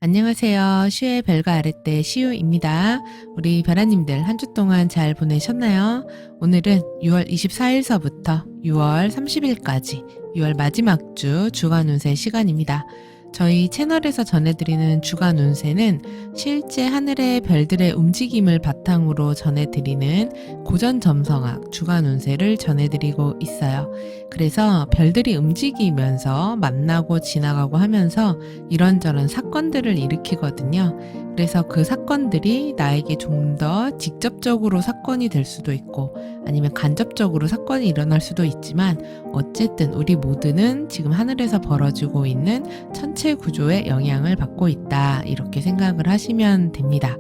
안녕하세요. 슈의 별과 아랫대 시우입니다. 우리 별아님들 한 주 동안 잘 보내셨나요? 오늘은 6월 24일서부터 6월 30일까지 6월 마지막 주 주간 운세 시간입니다. 저희 채널에서 전해드리는 주간 운세는 실제 하늘의 별들의 움직임을 바탕으로 전해드리는 고전 점성학 주간 운세를 전해드리고 있어요. 그래서 별들이 움직이면서 만나고 지나가고 하면서 이런저런 사건들을 일으키거든요. 그래서 그 사건들이 나에게 좀 더 직접적으로 사건이 될 수도 있고 아니면 간접적으로 사건이 일어날 수도 있지만 어쨌든 우리 모두는 지금 하늘에서 벌어지고 있는 천체 구조의 영향을 받고 있다. 이렇게 생각을 하시면 됩니다.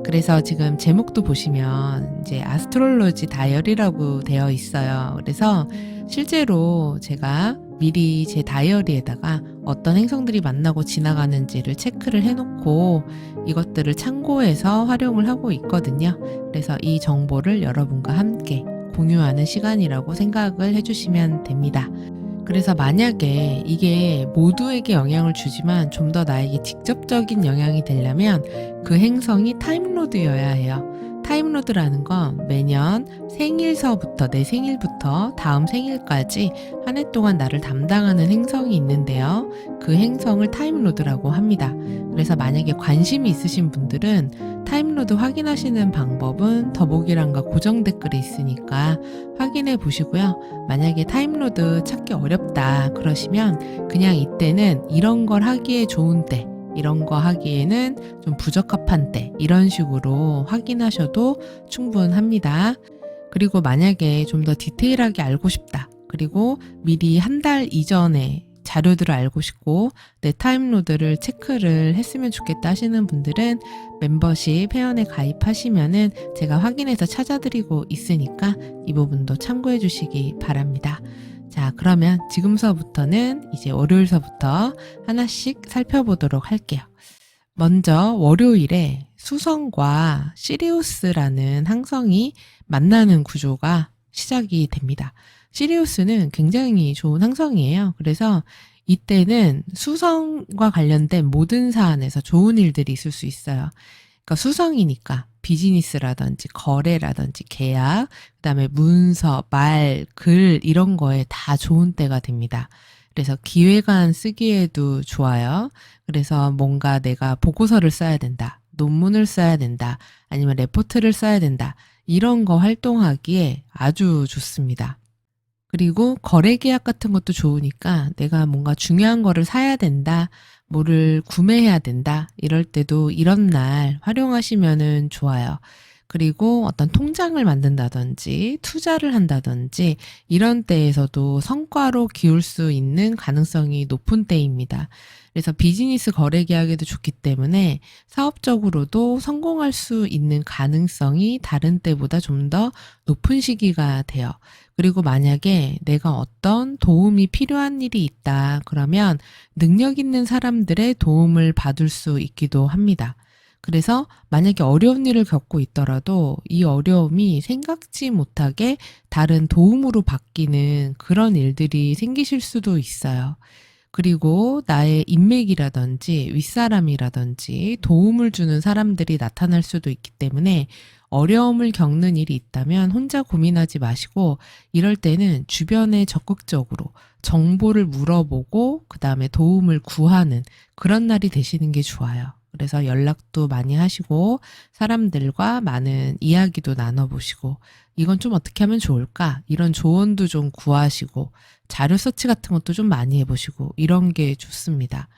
그래서 지금 제목도 보시면 이제 아스트롤로지 다이어리라고 되어 있어요. 그래서 실제로 제가 미리 제 다이어리에다가 어떤 행성들이 만나고 지나가는지를 체크를 해놓고 이것들을 참고해서 활용을 하고 있거든요. 그래서 이 정보를 여러분과 함께 공유하는 시간이라고 생각을 해주시면 됩니다. 그래서 만약에 이게 모두에게 영향을 주지만 좀 더 나에게 직접적인 영향이 되려면 그 행성이 타임로드여야 해요. 타임로드라는 건 매년 생일서부터 내 생일부터 다음 생일까지 한 해 동안 나를 담당하는 행성이 있는데요. 그 행성을 타임로드라고 합니다. 그래서 만약에 관심이 있으신 분들은 타임로드 확인하시는 방법은 더보기란과 고정 댓글에 있으니까 확인해 보시고요. 만약에 타임로드 찾기 어렵다 그러시면 그냥 이때는 이런 걸 하기에 좋은 때, 이런 거 하기에는 좀 부적합한 때 이런 식으로 확인하셔도 충분합니다. 그리고 만약에 좀 더 디테일하게 알고 싶다. 그리고 미리 한 달 이전에 자료들을 알고 싶고 내 타임로드를 체크를 했으면 좋겠다 하시는 분들은 멤버십 회원에 가입하시면은 제가 확인해서 찾아드리고 있으니까 이 부분도 참고해 주시기 바랍니다. 자, 그러면 지금서부터는 이제 월요일서부터 하나씩 살펴보도록 할게요. 먼저 월요일에 수성과 시리우스라는 항성이 만나는 구조가 시작이 됩니다. 시리우스는 굉장히 좋은 항성이에요. 그래서 이때는 수성과 관련된 모든 사안에서 좋은 일들이 있을 수 있어요. 그러니까 수성이니까 비즈니스라든지 거래라든지 계약, 그다음에 문서, 말, 글 이런 거에 다 좋은 때가 됩니다. 그래서 기획안 쓰기에도 좋아요. 그래서 뭔가 내가 보고서를 써야 된다, 논문을 써야 된다, 아니면 레포트를 써야 된다. 이런 거 활동하기에 아주 좋습니다. 그리고 거래 계약 같은 것도 좋으니까 내가 뭔가 중요한 거를 사야 된다, 뭐를 구매해야 된다, 이럴 때도 이런 날 활용하시면은 좋아요. 그리고 어떤 통장을 만든다든지 투자를 한다든지 이런 때에서도 성과로 기울 수 있는 가능성이 높은 때입니다. 그래서 비즈니스 거래 계약에도 좋기 때문에 사업적으로도 성공할 수 있는 가능성이 다른 때보다 좀 더 높은 시기가 돼요. 그리고 만약에 내가 어떤 도움이 필요한 일이 있다 그러면 능력 있는 사람들의 도움을 받을 수 있기도 합니다. 그래서 만약에 어려운 일을 겪고 있더라도 이 어려움이 생각지 못하게 다른 도움으로 바뀌는 그런 일들이 생기실 수도 있어요. 그리고 나의 인맥이라든지 윗사람이라든지 도움을 주는 사람들이 나타날 수도 있기 때문에 어려움을 겪는 일이 있다면 혼자 고민하지 마시고 이럴 때는 주변에 적극적으로 정보를 물어보고 그 다음에 도움을 구하는 그런 날이 되시는 게 좋아요. 그래서 연락도 많이 하시고 사람들과 많은 이야기도 나눠보시고 이건 좀 어떻게 하면 좋을까? 이런 조언도 좀 구하시고 자료 서치 같은 것도 좀 많이 해보시고 이런 게 좋습니다.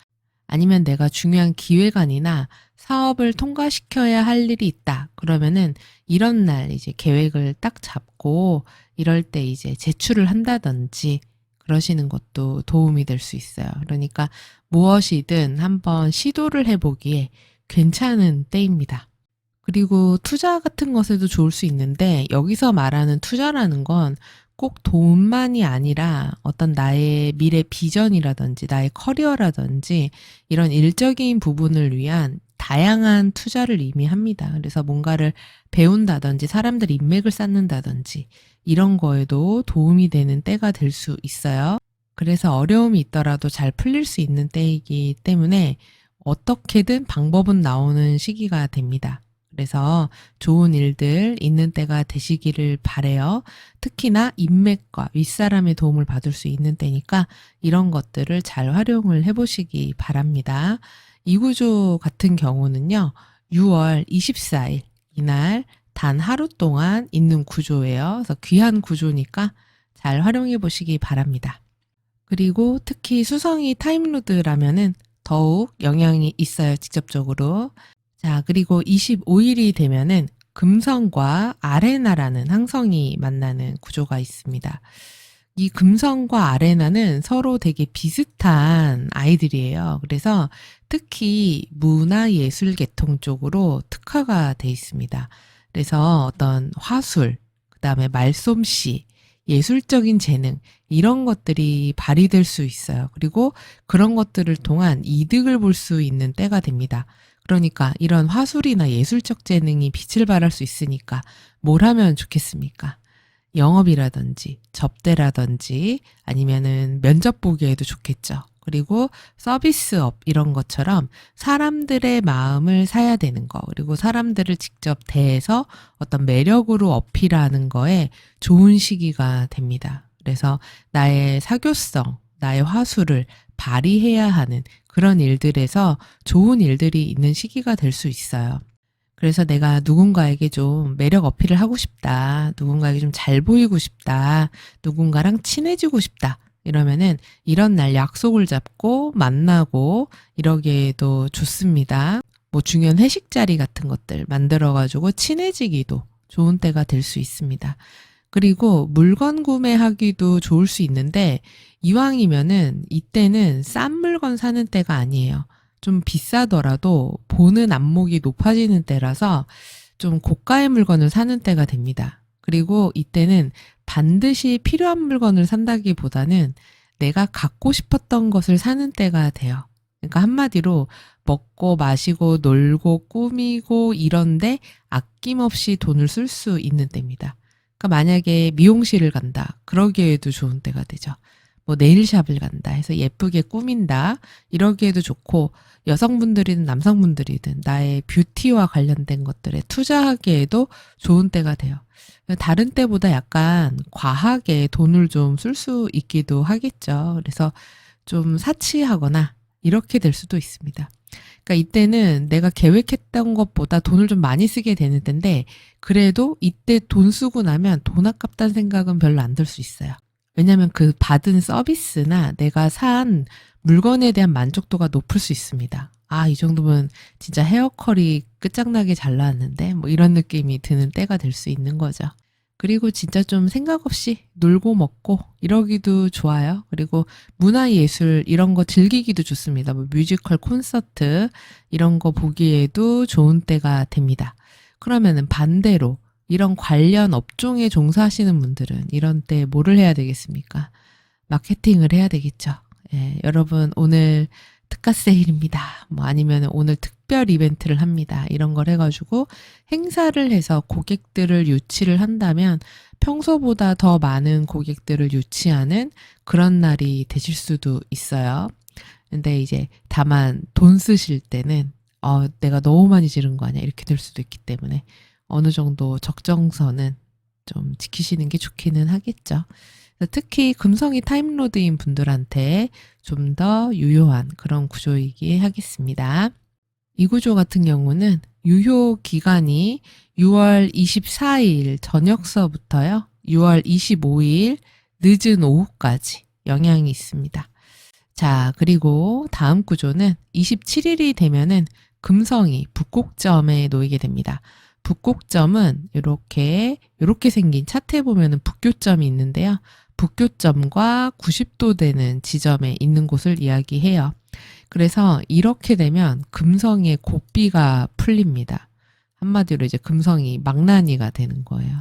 아니면 내가 중요한 기획안이나 사업을 통과시켜야 할 일이 있다. 그러면은 이런 날 이제 계획을 딱 잡고 이럴 때 이제 제출을 한다든지 그러시는 것도 도움이 될 수 있어요. 그러니까 무엇이든 한번 시도를 해보기에 괜찮은 때입니다. 그리고 투자 같은 것에도 좋을 수 있는데 여기서 말하는 투자라는 건 꼭 돈만이 아니라 어떤 나의 미래 비전이라든지 나의 커리어라든지 이런 일적인 부분을 위한 다양한 투자를 의미합니다. 그래서 뭔가를 배운다든지 사람들 인맥을 쌓는다든지 이런 거에도 도움이 되는 때가 될 수 있어요. 그래서 어려움이 있더라도 잘 풀릴 수 있는 때이기 때문에 어떻게든 방법은 나오는 시기가 됩니다. 그래서 좋은 일들 있는 때가 되시기를 바래요. 특히나 인맥과 윗사람의 도움을 받을 수 있는 때니까 이런 것들을 잘 활용을 해보시기 바랍니다. 이 구조 같은 경우는요. 6월 24일 이날 단 하루 동안 있는 구조예요. 그래서 귀한 구조니까 잘 활용해 보시기 바랍니다. 그리고 특히 수성이 타임로드라면은 더욱 영향이 있어요, 직접적으로. 자, 그리고 25일이 되면은 금성과 아레나라는 항성이 만나는 구조가 있습니다. 이 금성과 아레나는 서로 되게 비슷한 아이들이에요. 그래서 특히 문화예술 계통 쪽으로 특화가 돼 있습니다. 그래서 어떤 화술, 그 다음에 말솜씨, 예술적인 재능, 이런 것들이 발휘될 수 있어요. 그리고 그런 것들을 통한 이득을 볼 수 있는 때가 됩니다. 그러니까 이런 화술이나 예술적 재능이 빛을 발할 수 있으니까 뭘 하면 좋겠습니까? 영업이라든지 접대라든지 아니면은 면접 보기에도 좋겠죠. 그리고 서비스업 이런 것처럼 사람들의 마음을 사야 되는 거, 그리고 사람들을 직접 대해서 어떤 매력으로 어필하는 거에 좋은 시기가 됩니다. 그래서 나의 사교성, 나의 화술을 발휘해야 하는 그런 일들에서 좋은 일들이 있는 시기가 될 수 있어요. 그래서 내가 누군가에게 좀 매력 어필을 하고 싶다. 누군가에게 좀 잘 보이고 싶다. 누군가랑 친해지고 싶다. 이러면은 이런 날 약속을 잡고 만나고 이러기에도 좋습니다. 뭐 중요한 회식 자리 같은 것들 만들어가지고 친해지기도 좋은 때가 될 수 있습니다. 그리고 물건 구매하기도 좋을 수 있는데 이왕이면은 이때는 싼 물건 사는 때가 아니에요. 좀 비싸더라도 보는 안목이 높아지는 때라서 좀 고가의 물건을 사는 때가 됩니다. 그리고 이때는 반드시 필요한 물건을 산다기보다는 내가 갖고 싶었던 것을 사는 때가 돼요. 그러니까 한마디로 먹고 마시고 놀고 꾸미고 이런데 아낌없이 돈을 쓸 수 있는 때입니다. 그러니까 만약에 미용실을 간다. 그러기에도 좋은 때가 되죠. 뭐 네일샵을 간다 해서 예쁘게 꾸민다. 이러기에도 좋고 여성분들이든 남성분들이든 나의 뷰티와 관련된 것들에 투자하기에도 좋은 때가 돼요. 다른 때보다 약간 과하게 돈을 좀 쓸 수 있기도 하겠죠. 그래서 좀 사치하거나 이렇게 될 수도 있습니다. 그러니까 이때는 내가 계획했던 것보다 돈을 좀 많이 쓰게 되는 때인데 그래도 이때 돈 쓰고 나면 돈 아깝다는 생각은 별로 안 들 수 있어요. 왜냐하면 그 받은 서비스나 내가 산 물건에 대한 만족도가 높을 수 있습니다. 아, 이 정도면 진짜 헤어컬이 끝장나게 잘 나왔는데 뭐 이런 느낌이 드는 때가 될 수 있는 거죠. 그리고 진짜 좀 생각 없이 놀고 먹고 이러기도 좋아요. 그리고 문화예술 이런 거 즐기기도 좋습니다. 뭐 뮤지컬 콘서트 이런 거 보기에도 좋은 때가 됩니다. 그러면은 반대로 이런 관련 업종에 종사하시는 분들은 이런 때 뭐를 해야 되겠습니까? 마케팅을 해야 되겠죠. 예, 여러분 오늘 특가 세일입니다. 뭐 아니면 오늘 특별 이벤트를 합니다. 이런 걸 해가지고 행사를 해서 고객들을 유치를 한다면 평소보다 더 많은 고객들을 유치하는 그런 날이 되실 수도 있어요. 근데 이제 다만 돈 쓰실 때는 내가 너무 많이 지른 거 아니야? 이렇게 될 수도 있기 때문에 어느 정도 적정선은 좀 지키시는 게 좋기는 하겠죠. 특히 금성이 타임로드인 분들한테 좀 더 유효한 그런 구조이기 하겠습니다. 이 구조 같은 경우는 유효 기간이 6월 24일 저녁서부터요. 6월 25일 늦은 오후까지 영향이 있습니다. 자, 그리고 다음 구조는 27일이 되면은 금성이 북곡점에 놓이게 됩니다. 북곡점은 이렇게 생긴 차트에 보면은 북교점이 있는데요. 북교점과 90도 되는 지점에 있는 곳을 이야기해요. 그래서 이렇게 되면 금성의 고삐가 풀립니다. 한마디로 이제 금성이 망나니가 되는 거예요.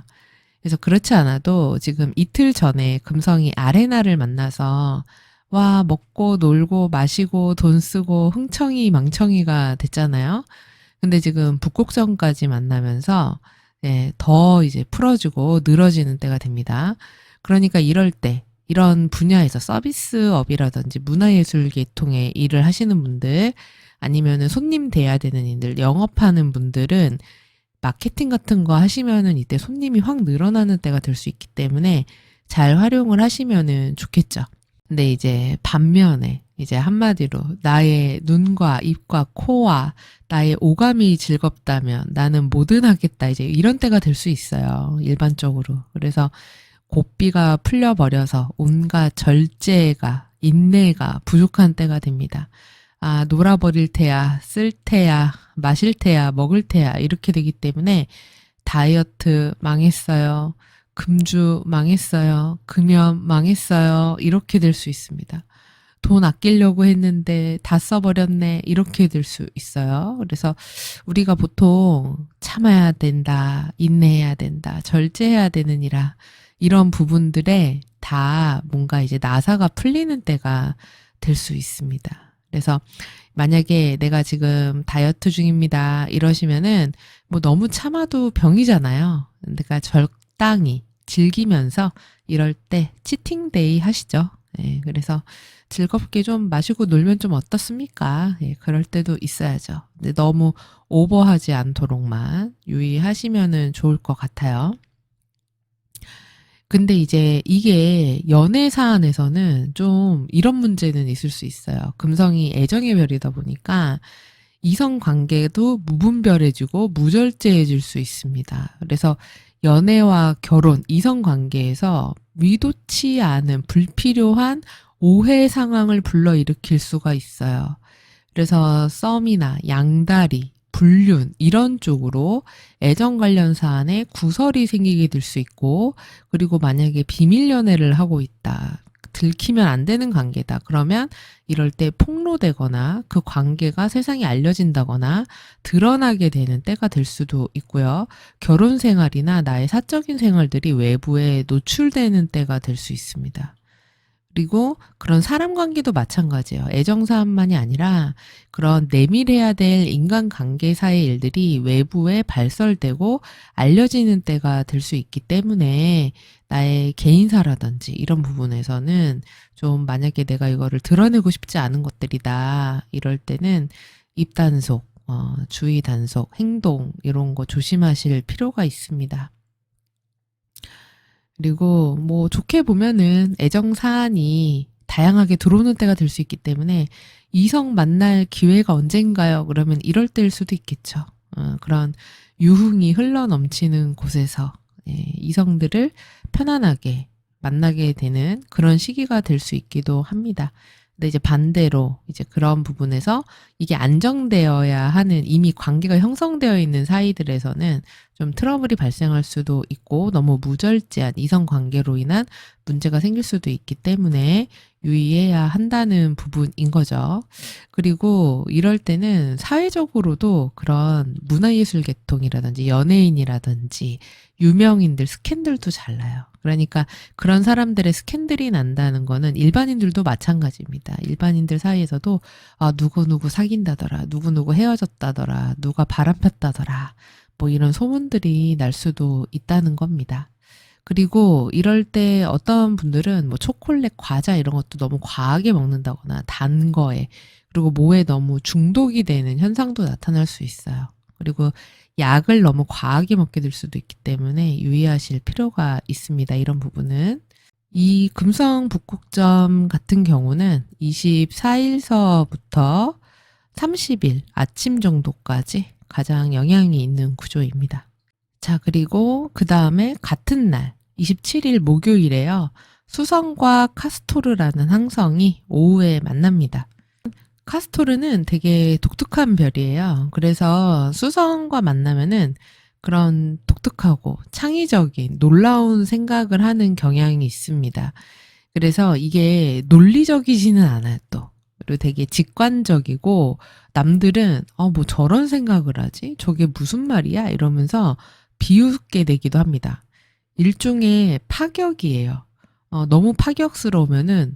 그래서 그렇지 않아도 지금 이틀 전에 금성이 아레나를 만나서 와, 먹고 놀고 마시고 돈 쓰고 흥청이 망청이가 됐잖아요. 근데 지금 북곡점까지 만나면서 더 이제 풀어지고 늘어지는 때가 됩니다. 그러니까 이럴 때 이런 분야에서 서비스업이라든지 문화예술 계통의 일을 하시는 분들 아니면은 손님 대해야 되는 일들, 영업하는 분들은 마케팅 같은 거 하시면은 이때 손님이 확 늘어나는 때가 될 수 있기 때문에 잘 활용을 하시면은 좋겠죠. 근데 이제 반면에 이제 한마디로 나의 눈과 입과 코와 나의 오감이 즐겁다면 나는 뭐든 하겠다. 이제 이런 때가 될 수 있어요. 일반적으로. 그래서 고삐가 풀려버려서 온갖 절제가, 인내가 부족한 때가 됩니다. 아, 놀아버릴 테야, 쓸 테야, 마실 테야, 먹을 테야 이렇게 되기 때문에 다이어트 망했어요. 금주 망했어요. 금연 망했어요. 이렇게 될 수 있습니다. 돈 아끼려고 했는데 다 써버렸네. 이렇게 될 수 있어요. 그래서 우리가 보통 참아야 된다, 인내해야 된다, 절제해야 되느니라 이런 부분들에 다 뭔가 이제 나사가 풀리는 때가 될 수 있습니다. 그래서 만약에 내가 지금 다이어트 중입니다. 이러시면은 뭐 너무 참아도 병이잖아요. 그러니까 적당히 즐기면서 이럴 때 치팅데이 하시죠. 예, 그래서 즐겁게 좀 마시고 놀면 좀 어떻습니까? 예, 그럴 때도 있어야죠. 근데 너무 오버하지 않도록만 유의하시면은 좋을 것 같아요. 근데 이제 이게 연애 사안에서는 좀 이런 문제는 있을 수 있어요. 금성이 애정의 별이다 보니까 이성 관계도 무분별해지고 무절제해질 수 있습니다. 그래서 연애와 결혼, 이성 관계에서 의도치 않은 불필요한 오해 상황을 불러일으킬 수가 있어요. 그래서 썸이나 양다리, 불륜 이런 쪽으로 애정 관련 사안에 구설이 생기게 될 수 있고, 그리고 만약에 비밀 연애를 하고 있다. 들키면 안 되는 관계다. 그러면 이럴 때 폭로되거나 그 관계가 세상에 알려진다거나 드러나게 되는 때가 될 수도 있고요. 결혼 생활이나 나의 사적인 생활들이 외부에 노출되는 때가 될 수 있습니다. 그리고 그런 사람 관계도 마찬가지예요. 애정사안만이 아니라 그런 내밀해야 될 인간관계사의 일들이 외부에 발설되고 알려지는 때가 될 수 있기 때문에 나의 개인사라든지 이런 부분에서는 좀 만약에 내가 이거를 드러내고 싶지 않은 것들이다. 이럴 때는 입단속, 주의 단속, 행동 이런 거 조심하실 필요가 있습니다. 그리고 뭐 좋게 보면은 애정 사안이 다양하게 들어오는 때가 될 수 있기 때문에 이성 만날 기회가 언젠가요? 그러면 이럴 때일 수도 있겠죠. 그런 유흥이 흘러 넘치는 곳에서 이성들을 편안하게 만나게 되는 그런 시기가 될 수 있기도 합니다. 근데 이제 반대로 이제 그런 부분에서 이게 안정되어야 하는 이미 관계가 형성되어 있는 사이들에서는 좀 트러블이 발생할 수도 있고 너무 무절제한 이성 관계로 인한 문제가 생길 수도 있기 때문에 유의해야 한다는 부분인 거죠. 그리고 이럴 때는 사회적으로도 그런 문화예술 계통이라든지 연예인이라든지 유명인들 스캔들도 잘 나요. 그러니까 그런 사람들의 스캔들이 난다는 거는 일반인들도 마찬가지입니다. 일반인들 사이에서도 누구누구 사귄다더라, 누구누구 헤어졌다더라, 누가 바람 폈다더라, 뭐 이런 소문들이 날 수도 있다는 겁니다. 그리고 이럴 때 어떤 분들은 뭐 초콜릿, 과자 이런 것도 너무 과하게 먹는다거나 단 거에 그리고 뭐에 너무 중독이 되는 현상도 나타날 수 있어요. 그리고 약을 너무 과하게 먹게 될 수도 있기 때문에 유의하실 필요가 있습니다. 이런 부분은. 이 금성 북극점 같은 경우는 24일서부터 30일 아침 정도까지 가장 영향이 있는 구조입니다. 자, 그리고 그 다음에 같은 날 27일 목요일에요. 수성과 카스토르라는 항성이 오후에 만납니다. 카스토르는 되게 독특한 별이에요. 그래서 수성과 만나면은 그런 독특하고 창의적인 놀라운 생각을 하는 경향이 있습니다. 그래서 이게 논리적이지는 않아요, 또. 그리고 되게 직관적이고 남들은 뭐 저런 생각을 하지? 저게 무슨 말이야? 이러면서 비웃게 되기도 합니다. 일종의 파격이에요. 너무 파격스러우면은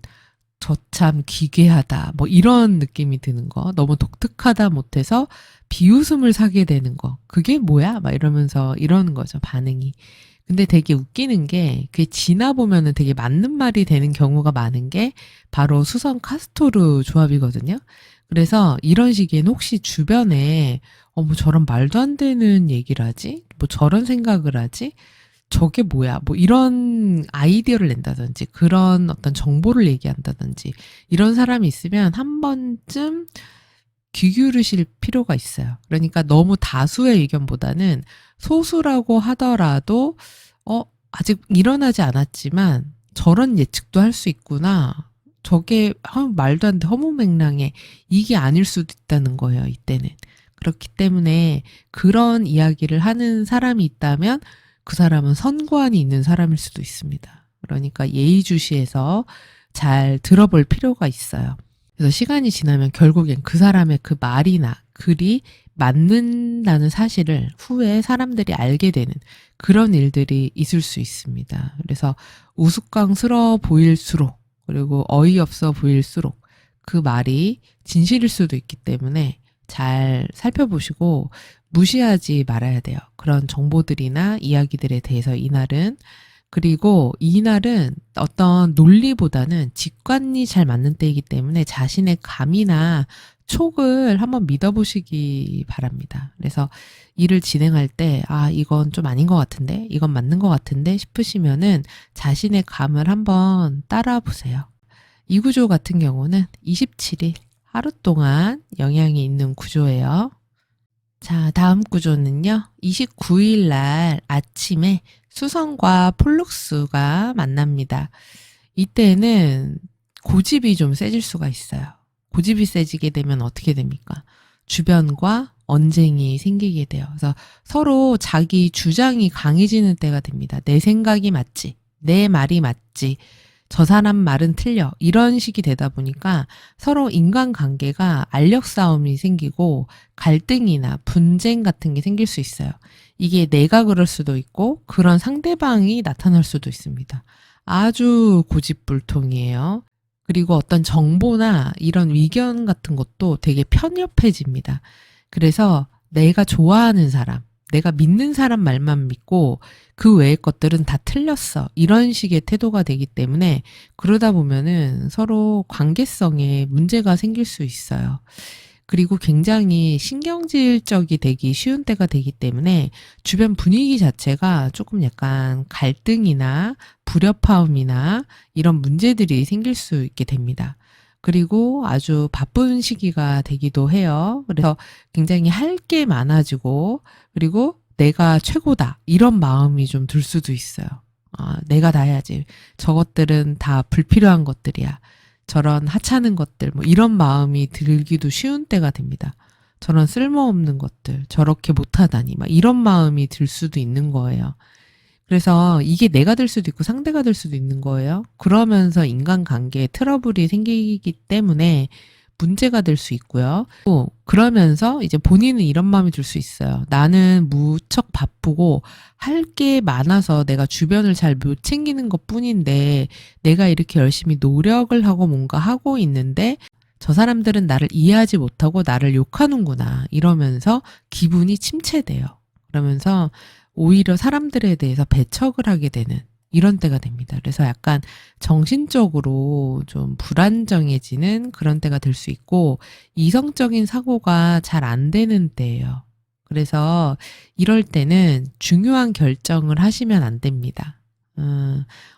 저 참 기괴하다 뭐 이런 느낌이 드는 거, 너무 독특하다 못해서 비웃음을 사게 되는 거, 그게 뭐야? 막 이러면서 이러는 거죠, 반응이. 근데 되게 웃기는 게 그게 지나 보면은 되게 맞는 말이 되는 경우가 많은 게 바로 수성 카스토르 조합이거든요. 그래서 이런 시기에는 혹시 주변에 뭐 저런 말도 안 되는 얘기를 하지? 뭐 저런 생각을 하지? 저게 뭐야? 뭐 이런 아이디어를 낸다든지 그런 어떤 정보를 얘기한다든지 이런 사람이 있으면 한 번쯤 귀 기울이실 필요가 있어요. 그러니까 너무 다수의 의견보다는 소수라고 하더라도 아직 일어나지 않았지만 저런 예측도 할 수 있구나. 저게 말도 안 돼. 허무맹랑해. 이게 아닐 수도 있다는 거예요. 이때는. 그렇기 때문에 그런 이야기를 하는 사람이 있다면 그 사람은 선관이 있는 사람일 수도 있습니다. 그러니까 예의주시해서 잘 들어볼 필요가 있어요. 그래서 시간이 지나면 결국엔 그 사람의 그 말이나 글이 맞는다는 사실을 후에 사람들이 알게 되는 그런 일들이 있을 수 있습니다. 그래서 우스꽝스러워 보일수록 그리고 어이없어 보일수록 그 말이 진실일 수도 있기 때문에 잘 살펴보시고 무시하지 말아야 돼요. 그런 정보들이나 이야기들에 대해서 이날은. 그리고 이날은 어떤 논리보다는 직관이 잘 맞는 때이기 때문에 자신의 감이나 촉을 한번 믿어보시기 바랍니다. 그래서 일을 진행할 때, 이건 좀 아닌 것 같은데, 이건 맞는 것 같은데 싶으시면은 자신의 감을 한번 따라 보세요. 이 구조 같은 경우는 27일 하루 동안 영향이 있는 구조예요. 자, 다음 구조는요. 29일 날 아침에 수성과 폴룩스가 만납니다. 이때는 고집이 좀 세질 수가 있어요. 고집이 세지게 되면 어떻게 됩니까? 주변과 언쟁이 생기게 돼요. 그래서 서로 자기 주장이 강해지는 때가 됩니다. 내 생각이 맞지, 내 말이 맞지, 저 사람 말은 틀려. 이런 식이 되다 보니까 서로 인간관계가 알력 싸움이 생기고 갈등이나 분쟁 같은 게 생길 수 있어요. 이게 내가 그럴 수도 있고 그런 상대방이 나타날 수도 있습니다. 아주 고집불통이에요. 그리고 어떤 정보나 이런 의견 같은 것도 되게 편협해집니다. 그래서 내가 좋아하는 사람, 내가 믿는 사람 말만 믿고 그 외의 것들은 다 틀렸어. 이런 식의 태도가 되기 때문에 그러다 보면은 서로 관계성에 문제가 생길 수 있어요. 그리고 굉장히 신경질적이 되기 쉬운 때가 되기 때문에 주변 분위기 자체가 조금 약간 갈등이나 불협화음이나 이런 문제들이 생길 수 있게 됩니다. 그리고 아주 바쁜 시기가 되기도 해요. 그래서 굉장히 할 게 많아지고 그리고 내가 최고다 이런 마음이 좀 들 수도 있어요. 내가 다 해야지. 저것들은 다 불필요한 것들이야. 저런 하찮은 것들 뭐 이런 마음이 들기도 쉬운 때가 됩니다. 저런 쓸모없는 것들 저렇게 못하다니 막 이런 마음이 들 수도 있는 거예요. 그래서 이게 내가 될 수도 있고 상대가 될 수도 있는 거예요. 그러면서 인간관계에 트러블이 생기기 때문에 문제가 될 수 있고요. 또 그러면서 이제 본인은 이런 마음이 들 수 있어요. 나는 무척 바쁘고 할 게 많아서 내가 주변을 잘 못 챙기는 것뿐인데 내가 이렇게 열심히 노력을 하고 뭔가 하고 있는데 저 사람들은 나를 이해하지 못하고 나를 욕하는구나 이러면서 기분이 침체돼요. 그러면서 오히려 사람들에 대해서 배척을 하게 되는 이런 때가 됩니다. 그래서 약간 정신적으로 좀 불안정해지는 그런 때가 될 수 있고 이성적인 사고가 잘 안 되는 때예요. 그래서 이럴 때는 중요한 결정을 하시면 안 됩니다.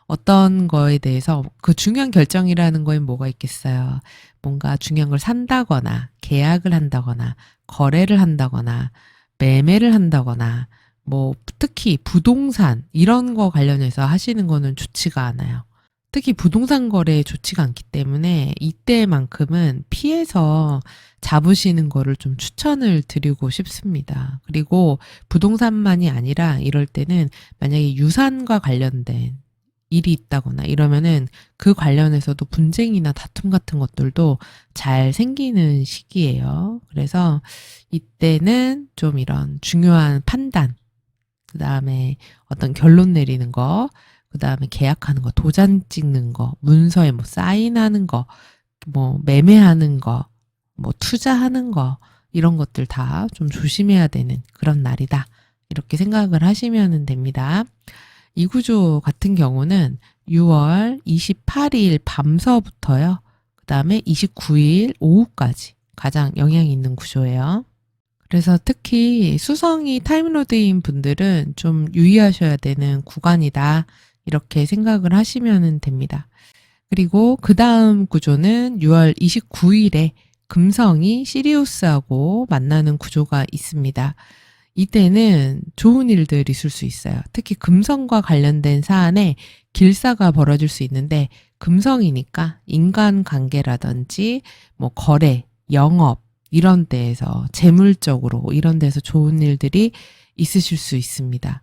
어떤 거에 대해서 그 중요한 결정이라는 거에 뭐가 있겠어요. 뭔가 중요한 걸 산다거나 계약을 한다거나 거래를 한다거나 매매를 한다거나 뭐 특히 부동산 이런 거 관련해서 하시는 거는 좋지가 않아요. 특히 부동산 거래에 좋지가 않기 때문에 이때만큼은 피해서 잡으시는 거를 좀 추천을 드리고 싶습니다. 그리고 부동산만이 아니라 이럴 때는 만약에 유산과 관련된 일이 있다거나 이러면은 그 관련해서도 분쟁이나 다툼 같은 것들도 잘 생기는 시기예요. 그래서 이때는 좀 이런 중요한 판단, 그 다음에 어떤 결론 내리는 거, 그 다음에 계약하는 거, 도장 찍는 거, 문서에 뭐 사인하는 거, 뭐 매매하는 거, 뭐 투자하는 거, 이런 것들 다 좀 조심해야 되는 그런 날이다. 이렇게 생각을 하시면 됩니다. 이 구조 같은 경우는 6월 28일 밤서부터요. 그 다음에 29일 오후까지 가장 영향이 있는 구조예요. 그래서 특히 수성이 타임로드인 분들은 좀 유의하셔야 되는 구간이다. 이렇게 생각을 하시면 됩니다. 그리고 그 다음 구조는 6월 29일에 금성이 시리우스하고 만나는 구조가 있습니다. 이때는 좋은 일들이 있을 수 있어요. 특히 금성과 관련된 사안에 길사가 벌어질 수 있는데 금성이니까 인간관계라든지 뭐 거래, 영업 이런 데에서 재물적으로 이런 데서 좋은 일들이 있으실 수 있습니다.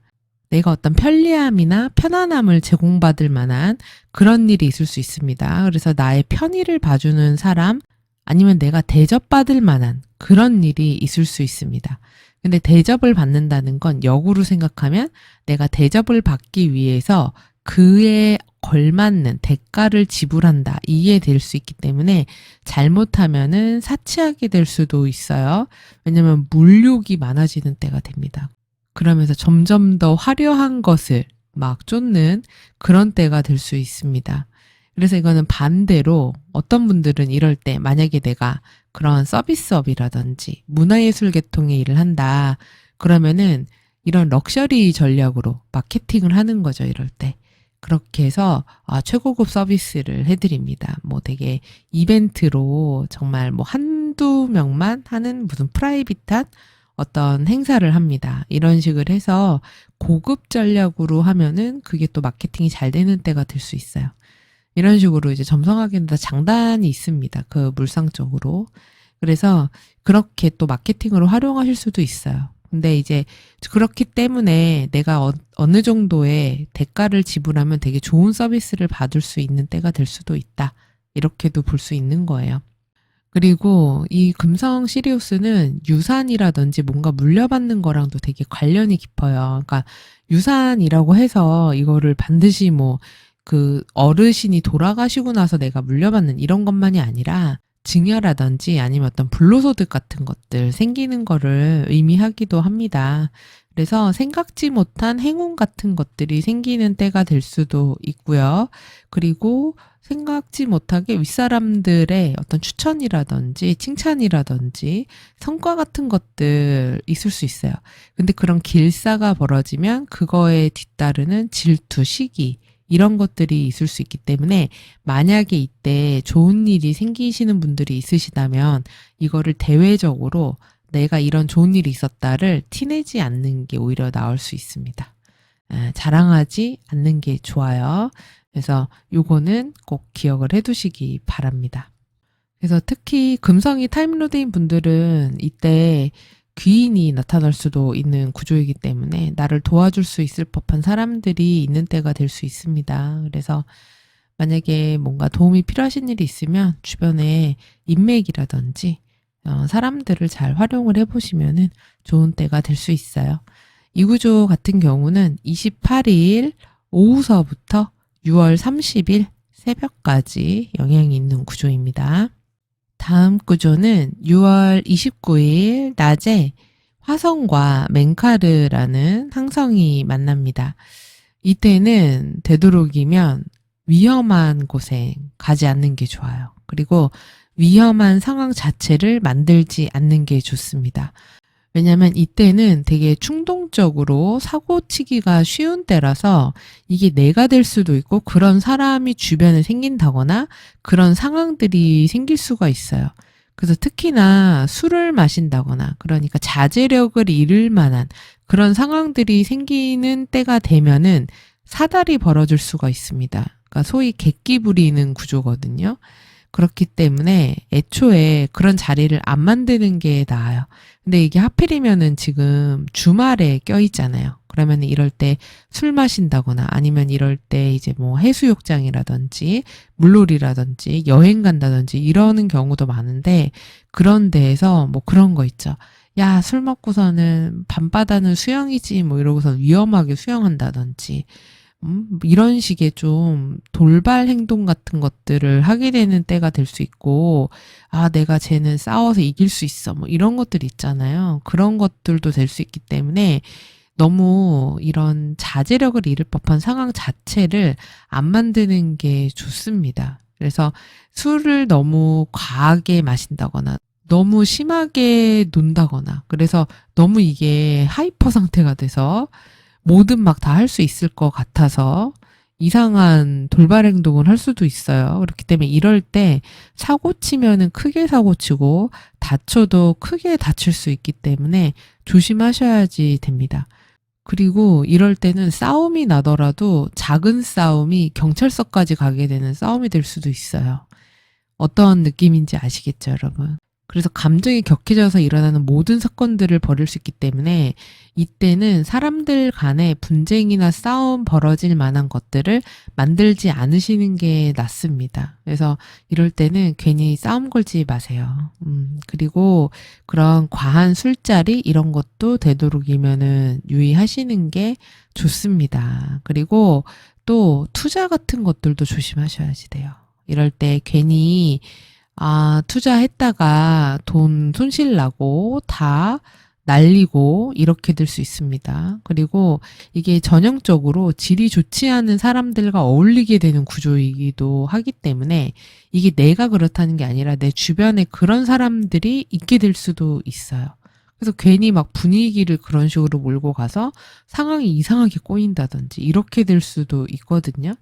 내가 어떤 편리함이나 편안함을 제공받을 만한 그런 일이 있을 수 있습니다. 그래서 나의 편의를 봐주는 사람 아니면 내가 대접받을 만한 그런 일이 있을 수 있습니다. 근데 대접을 받는다는 건 역으로 생각하면 내가 대접을 받기 위해서 그에 걸맞는 대가를 지불한다. 이해될 수 있기 때문에 잘못하면은 사치하게 될 수도 있어요. 왜냐면 물욕이 많아지는 때가 됩니다. 그러면서 점점 더 화려한 것을 막 쫓는 그런 때가 될 수 있습니다. 그래서 이거는 반대로 어떤 분들은 이럴 때 만약에 내가 그런 서비스업이라든지 문화예술 계통의 일을 한다. 그러면은 이런 럭셔리 전략으로 마케팅을 하는 거죠. 이럴 때. 그렇게 해서 최고급 서비스를 해드립니다. 뭐 되게 이벤트로 정말 뭐 한두 명만 하는 무슨 프라이빗한 어떤 행사를 합니다. 이런 식으로 해서 고급 전략으로 하면은 그게 또 마케팅이 잘 되는 때가 될 수 있어요. 이런 식으로 이제 점성하기는 장단이 있습니다. 그 물상 쪽으로. 그래서 그렇게 또 마케팅으로 활용하실 수도 있어요. 근데 이제 그렇기 때문에 내가 어느 정도의 대가를 지불하면 되게 좋은 서비스를 받을 수 있는 때가 될 수도 있다. 이렇게도 볼 수 있는 거예요. 그리고 이 금성 시리우스는 유산이라든지 뭔가 물려받는 거랑도 되게 관련이 깊어요. 그러니까 유산이라고 해서 이거를 반드시 뭐 그 어르신이 돌아가시고 나서 내가 물려받는 이런 것만이 아니라 증여라든지 아니면 어떤 불로소득 같은 것들 생기는 거를 의미하기도 합니다. 그래서 생각지 못한 행운 같은 것들이 생기는 때가 될 수도 있고요. 그리고 생각지 못하게 윗사람들의 어떤 추천이라든지 칭찬이라든지 성과 같은 것들 있을 수 있어요. 근데 그런 길사가 벌어지면 그거에 뒤따르는 질투, 시기 이런 것들이 있을 수 있기 때문에 만약에 이때 좋은 일이 생기시는 분들이 있으시다면 이거를 대외적으로 내가 이런 좋은 일이 있었다를 티내지 않는 게 오히려 나을 수 있습니다. 자랑하지 않는 게 좋아요. 그래서 요거는 꼭 기억을 해두시기 바랍니다. 그래서 특히 금성이 타임로드인 분들은 이때 귀인이 나타날 수도 있는 구조이기 때문에 나를 도와줄 수 있을 법한 사람들이 있는 때가 될 수 있습니다. 그래서 만약에 뭔가 도움이 필요하신 일이 있으면 주변에 인맥이라든지 사람들을 잘 활용을 해보시면 좋은 때가 될 수 있어요. 이 구조 같은 경우는 28일 오후서부터 6월 30일 새벽까지 영향이 있는 구조입니다. 다음 구조는 6월 29일 낮에 화성과 맹카르라는 항성이 만납니다. 이때는 되도록이면 위험한 곳에 가지 않는 게 좋아요. 그리고 위험한 상황 자체를 만들지 않는 게 좋습니다. 왜냐하면 이때는 되게 충동적으로 사고치기가 쉬운 때라서 이게 내가 될 수도 있고 그런 사람이 주변에 생긴다거나 그런 상황들이 생길 수가 있어요. 그래서 특히나 술을 마신다거나 그러니까 자제력을 잃을 만한 그런 상황들이 생기는 때가 되면은 사달이 벌어질 수가 있습니다. 그러니까 소위 객기 부리는 구조거든요. 그렇기 때문에 애초에 그런 자리를 안 만드는 게 나아요. 근데 이게 하필이면은 지금 주말에 껴있잖아요. 그러면 이럴 때 술 마신다거나 아니면 이럴 때 이제 뭐 해수욕장이라든지 물놀이라든지 여행 간다든지 이러는 경우도 많은데 그런 데에서 뭐 그런 거 있죠. 야, 술 먹고서는 밤바다는 수영이지 뭐 이러고서 위험하게 수영한다든지 이런 식의 좀 돌발 행동 같은 것들을 하게 되는 때가 될 수 있고, 내가 쟤는 싸워서 이길 수 있어. 뭐 이런 것들 있잖아요. 그런 것들도 될 수 있기 때문에 너무 이런 자제력을 잃을 법한 상황 자체를 안 만드는 게 좋습니다. 그래서 술을 너무 과하게 마신다거나 너무 심하게 논다거나 그래서 너무 이게 하이퍼 상태가 돼서 뭐든 막 다 할 수 있을 것 같아서 이상한 돌발 행동을 할 수도 있어요. 그렇기 때문에 이럴 때 사고 치면은 크게 사고 치고 다쳐도 크게 다칠 수 있기 때문에 조심하셔야지 됩니다. 그리고 이럴 때는 싸움이 나더라도 작은 싸움이 경찰서까지 가게 되는 싸움이 될 수도 있어요. 어떤 느낌인지 아시겠죠, 여러분? 그래서 감정이 격해져서 일어나는 모든 사건들을 벌일 수 있기 때문에 이때는 사람들 간에 분쟁이나 싸움 벌어질 만한 것들을 만들지 않으시는 게 낫습니다. 그래서 이럴 때는 괜히 싸움 걸지 마세요. 그리고 그런 과한 술자리 이런 것도 되도록이면은 유의하시는 게 좋습니다. 그리고 또 투자 같은 것들도 조심하셔야지 돼요. 이럴 때 괜히 투자했다가 돈 손실 나고 다 날리고 이렇게 될 수 있습니다. 그리고 이게 전형적으로 질이 좋지 않은 사람들과 어울리게 되는 구조이기도 하기 때문에 이게 내가 그렇다는 게 아니라 내 주변에 그런 사람들이 있게 될 수도 있어요. 그래서 괜히 막 분위기를 그런 식으로 몰고 가서 상황이 이상하게 꼬인다든지 이렇게 될 수도 있거든요.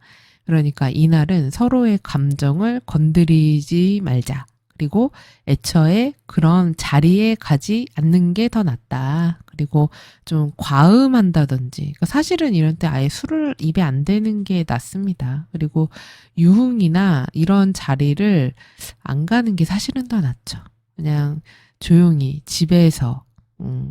그러니까 이날은 서로의 감정을 건드리지 말자. 그리고 애초에 그런 자리에 가지 않는 게 더 낫다. 그리고 좀 과음한다든지. 그러니까 사실은 이런 때 아예 술을 입에 안 대는 게 낫습니다. 그리고 유흥이나 이런 자리를 안 가는 게 사실은 더 낫죠. 그냥 조용히 집에서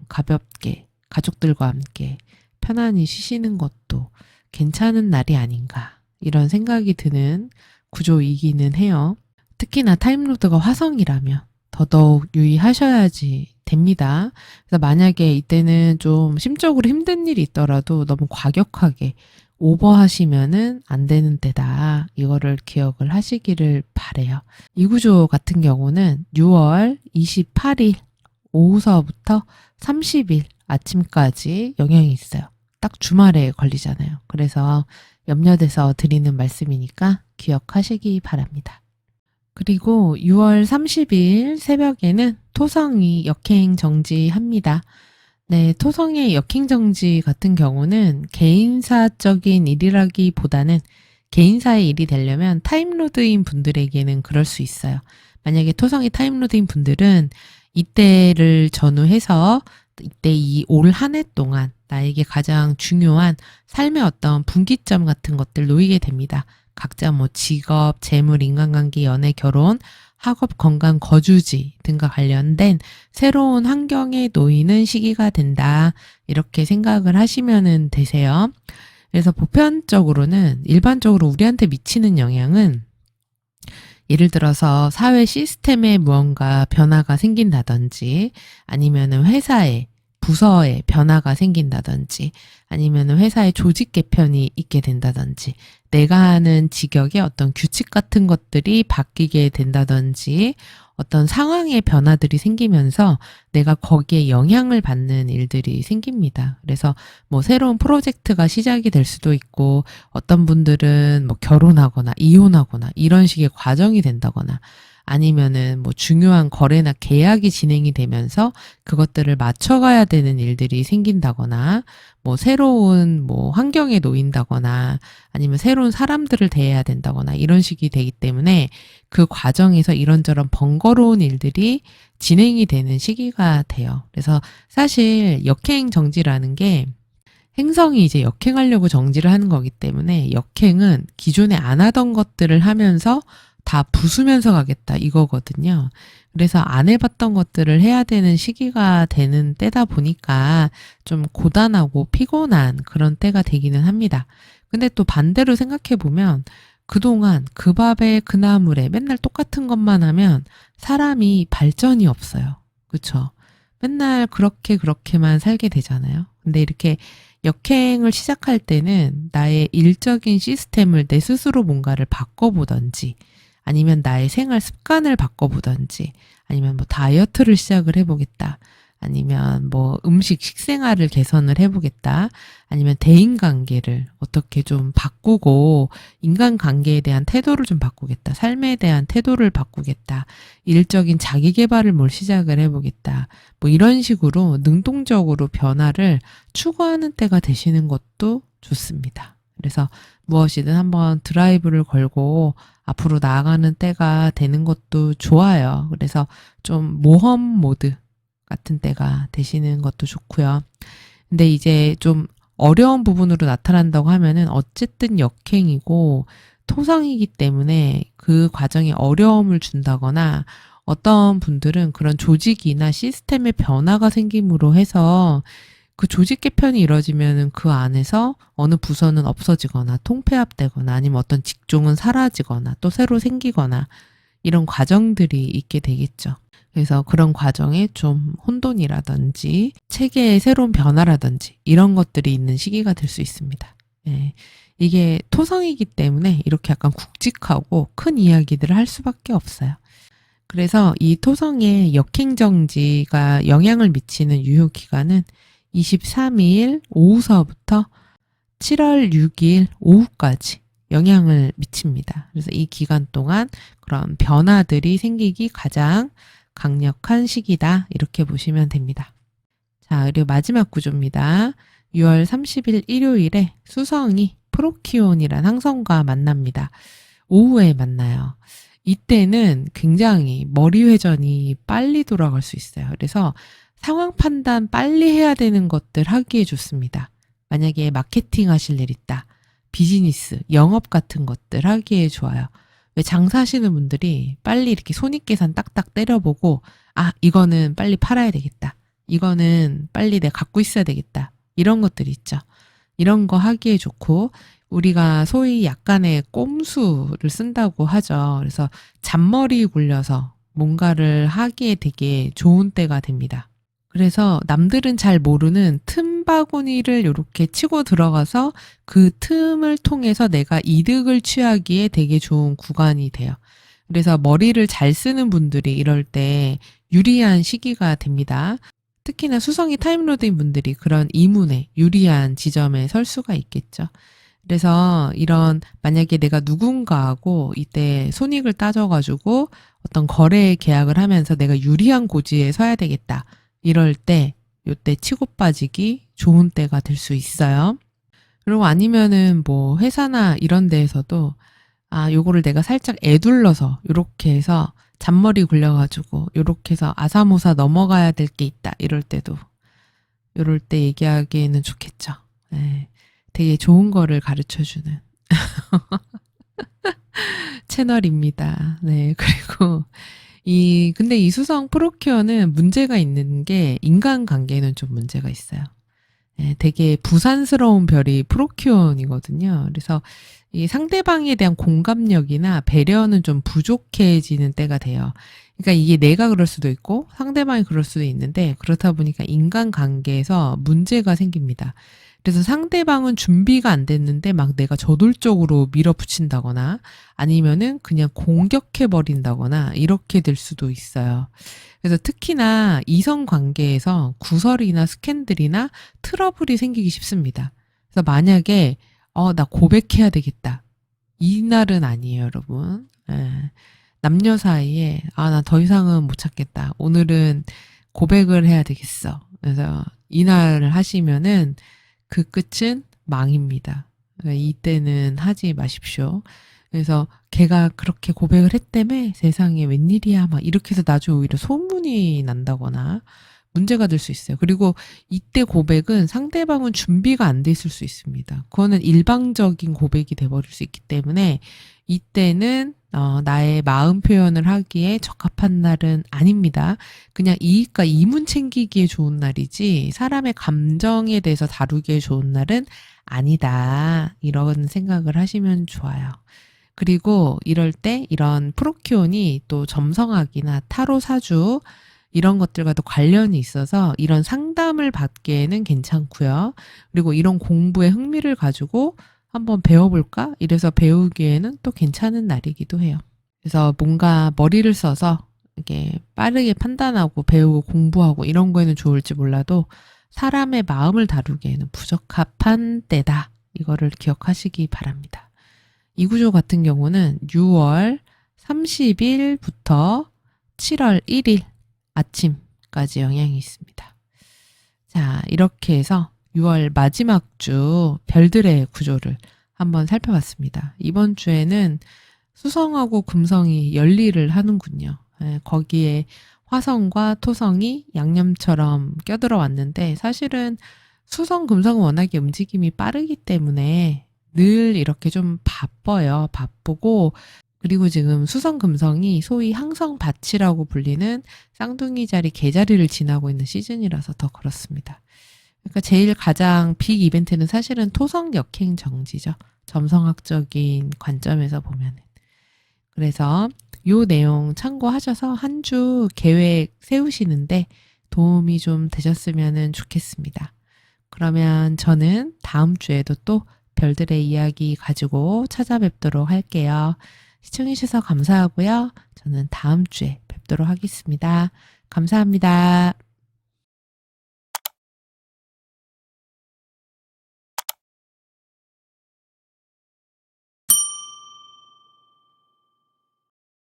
가볍게 가족들과 함께 편안히 쉬시는 것도 괜찮은 날이 아닌가. 이런 생각이 드는 구조이기는 해요. 특히나 타임로드가 화성이라면 더더욱 유의하셔야지 됩니다. 그래서 만약에 이때는 좀 심적으로 힘든 일이 있더라도 너무 과격하게 오버하시면은 안 되는 때다. 이거를 기억을 하시기를 바래요. 이 구조 같은 경우는 6월 28일 오후서부터 30일 아침까지 영향이 있어요. 딱 주말에 걸리잖아요. 그래서 염려돼서 드리는 말씀이니까 기억하시기 바랍니다. 그리고 6월 30일 새벽에는 토성이 역행 정지합니다. 네, 토성의 역행 정지 같은 경우는 개인사적인 일이라기보다는 개인사의 일이 되려면 타임로드인 분들에게는 그럴 수 있어요. 만약에 토성이 타임로드인 분들은 이때를 전후해서 이때 이 올 한 해 동안 나에게 가장 중요한 삶의 어떤 분기점 같은 것들 놓이게 됩니다. 각자 뭐 직업, 재물, 인간관계, 연애, 결혼, 학업, 건강, 거주지 등과 관련된 새로운 환경에 놓이는 시기가 된다. 이렇게 생각을 하시면 되세요. 그래서 보편적으로는 일반적으로 우리한테 미치는 영향은 예를 들어서 사회 시스템에 무언가 변화가 생긴다든지 아니면은 회사에 부서에 변화가 생긴다든지 아니면은 회사의 조직 개편이 있게 된다든지 내가 하는 직역의 어떤 규칙 같은 것들이 바뀌게 된다든지 어떤 상황의 변화들이 생기면서 내가 거기에 영향을 받는 일들이 생깁니다. 그래서 뭐 새로운 프로젝트가 시작이 될 수도 있고 어떤 분들은 뭐 결혼하거나 이혼하거나 이런 식의 과정이 된다거나 아니면은 뭐 중요한 거래나 계약이 진행이 되면서 그것들을 맞춰가야 되는 일들이 생긴다거나 뭐 새로운 뭐 환경에 놓인다거나 아니면 새로운 사람들을 대해야 된다거나 이런 식이 되기 때문에 그 과정에서 이런저런 번거로운 일들이 진행이 되는 시기가 돼요. 그래서 사실 역행 정지라는 게 행성이 이제 역행하려고 정지를 하는 거기 때문에 역행은 기존에 안 하던 것들을 하면서 다 부수면서 가겠다 이거거든요. 그래서 안 해봤던 것들을 해야 되는 시기가 되는 때다 보니까 좀 고단하고 피곤한 그런 때가 되기는 합니다. 근데 또 반대로 생각해보면 그동안 그 밥에 그 나물에 맨날 똑같은 것만 하면 사람이 발전이 없어요. 그쵸? 맨날 그렇게만 살게 되잖아요. 근데 이렇게 역행을 시작할 때는 나의 일적인 시스템을 내 스스로 뭔가를 바꿔보던지 아니면 나의 생활 습관을 바꿔보던지 아니면 뭐 다이어트를 시작을 해보겠다. 아니면 뭐 음식 식생활을 개선을 해보겠다, 아니면 대인관계를 어떻게 좀 바꾸고 인간관계에 대한 태도를 좀 바꾸겠다, 삶에 대한 태도를 바꾸겠다, 일적인 자기계발을 뭘 시작을 해보겠다, 뭐 이런 식으로 능동적으로 변화를 추구하는 때가 되시는 것도 좋습니다. 그래서 무엇이든 한번 드라이브를 걸고 앞으로 나아가는 때가 되는 것도 좋아요. 그래서 좀 모험 모드 같은 때가 되시는 것도 좋고요. 근데 이제 좀 어려운 부분으로 나타난다고 하면은 어쨌든 역행이고 토성이기 때문에 그 과정에 어려움을 준다거나, 어떤 분들은 그런 조직이나 시스템의 변화가 생김으로 해서 그 조직 개편이 이루어지면은 그 안에서 어느 부서는 없어지거나 통폐합되거나, 아니면 어떤 직종은 사라지거나 또 새로 생기거나, 이런 과정들이 있게 되겠죠. 그래서 그런 과정에 좀 혼돈이라든지 체계의 새로운 변화라든지 이런 것들이 있는 시기가 될 수 있습니다. 예. 이게 토성이기 때문에 이렇게 약간 굵직하고 큰 이야기들을 할 수밖에 없어요. 그래서 이 토성의 역행정지가 영향을 미치는 유효 기간은 23일 오후서부터 7월 6일 오후까지 영향을 미칩니다. 그래서 이 기간 동안 그런 변화들이 생기기 가장 강력한 시기다, 이렇게 보시면 됩니다. 자, 그리고 마지막 구조입니다. 6월 30일 일요일에 수성이 프로키온이란 항성과 만납니다. 오후에 만나요. 이때는 굉장히 머리 회전이 빨리 돌아갈 수 있어요. 그래서 상황 판단 빨리 해야 되는 것들 하기에 좋습니다. 만약에 마케팅 하실 일 있다, 비즈니스, 영업 같은 것들 하기에 좋아요. 왜 장사하시는 분들이 빨리 이렇게 손익계산 딱딱 때려보고, 아, 이거는 빨리 팔아야 되겠다, 이거는 빨리 내가 갖고 있어야 되겠다, 이런 것들이 있죠. 이런 거 하기에 좋고, 우리가 소위 약간의 꼼수를 쓴다고 하죠. 그래서 잔머리 굴려서 뭔가를 하기에 되게 좋은 때가 됩니다. 그래서 남들은 잘 모르는 틈바구니를 이렇게 치고 들어가서 그 틈을 통해서 내가 이득을 취하기에 되게 좋은 구간이 돼요. 그래서 머리를 잘 쓰는 분들이 이럴 때 유리한 시기가 됩니다. 특히나 수성이 타임로드인 분들이 그런 이문에 유리한 지점에 설 수가 있겠죠. 그래서 이런, 만약에 내가 누군가하고 이때 손익을 따져가지고 어떤 거래 계약을 하면서 내가 유리한 고지에 서야 되겠다, 이럴 때 요때 치고 빠지기 좋은 때가 될 수 있어요. 그리고 아니면은 뭐 회사나 이런 데에서도, 아, 요거를 내가 살짝 애둘러서 요렇게 해서 잔머리 굴려가지고 요렇게 해서 아사모사 넘어가야 될 게 있다, 이럴 때도 요럴 때 얘기하기에는 좋겠죠. 네, 되게 좋은 거를 가르쳐주는 채널입니다. 네, 그리고 근데 이 수성 프로큐어는 문제가 있는 게 인간관계는 좀 문제가 있어요. 네, 되게 부산스러운 별이 프로큐어이거든요. 그래서 이 상대방에 대한 공감력이나 배려는 좀 부족해지는 때가 돼요. 그러니까 이게 내가 그럴 수도 있고 상대방이 그럴 수도 있는데, 그렇다 보니까 인간관계에서 문제가 생깁니다. 그래서 상대방은 준비가 안 됐는데 막 내가 저돌적으로 밀어붙인다거나, 아니면은 그냥 공격해버린다거나, 이렇게 될 수도 있어요. 그래서 특히나 이성 관계에서 구설이나 스캔들이나 트러블이 생기기 쉽습니다. 그래서 만약에 나 고백해야 되겠다, 이날은 아니에요, 여러분. 예. 남녀 사이에 나 더 이상은 못 참겠다, 오늘은 고백을 해야 되겠어, 그래서 이날을 하시면은 그 끝은 망입니다. 그러니까 이때는 하지 마십시오. 그래서 걔가 그렇게 고백을 했다며, 세상에 웬일이야, 막 이렇게 해서 나중에 오히려 소문이 난다거나 문제가 될 수 있어요. 그리고 이때 고백은 상대방은 준비가 안 돼 있을 수 있습니다. 그거는 일방적인 고백이 돼버릴 수 있기 때문에 이때는 나의 마음 표현을 하기에 적합한 날은 아닙니다. 그냥 이익과 이문 챙기기에 좋은 날이지 사람의 감정에 대해서 다루기에 좋은 날은 아니다, 이런 생각을 하시면 좋아요. 그리고 이럴 때 이런 프로키온이 또 점성학이나 타로 사주 이런 것들과도 관련이 있어서 이런 상담을 받기에는 괜찮고요. 그리고 이런 공부에 흥미를 가지고 한번 배워볼까? 이래서 배우기에는 또 괜찮은 날이기도 해요. 그래서 뭔가 머리를 써서 이게 빠르게 판단하고 배우고 공부하고 이런 거에는 좋을지 몰라도 사람의 마음을 다루기에는 부적합한 때다. 이거를 기억하시기 바랍니다. 이 구조 같은 경우는 6월 30일부터 7월 1일 아침까지 영향이 있습니다. 자, 이렇게 해서 6월 마지막 주 별들의 구조를 한번 살펴봤습니다. 이번 주에는 수성하고 금성이 연리를 하는군요. 거기에 화성과 토성이 양념처럼 껴들어 왔는데 사실은 수성, 금성은 워낙에 움직임이 빠르기 때문에 늘 이렇게 좀 바빠요. 바쁘고 그리고 지금 수성, 금성이 소위 항성밭이라고 불리는 쌍둥이 자리 개자리를 지나고 있는 시즌이라서 더 그렇습니다. 그러니까 제일 가장 빅 이벤트는 사실은 토성 역행 정지죠. 점성학적인 관점에서 보면은. 그래서 요 내용 참고하셔서 한 주 계획 세우시는데 도움이 좀 되셨으면 좋겠습니다. 그러면 저는 다음 주에도 또 별들의 이야기 가지고 찾아뵙도록 할게요. 시청해주셔서 감사하고요. 저는 다음 주에 뵙도록 하겠습니다. 감사합니다.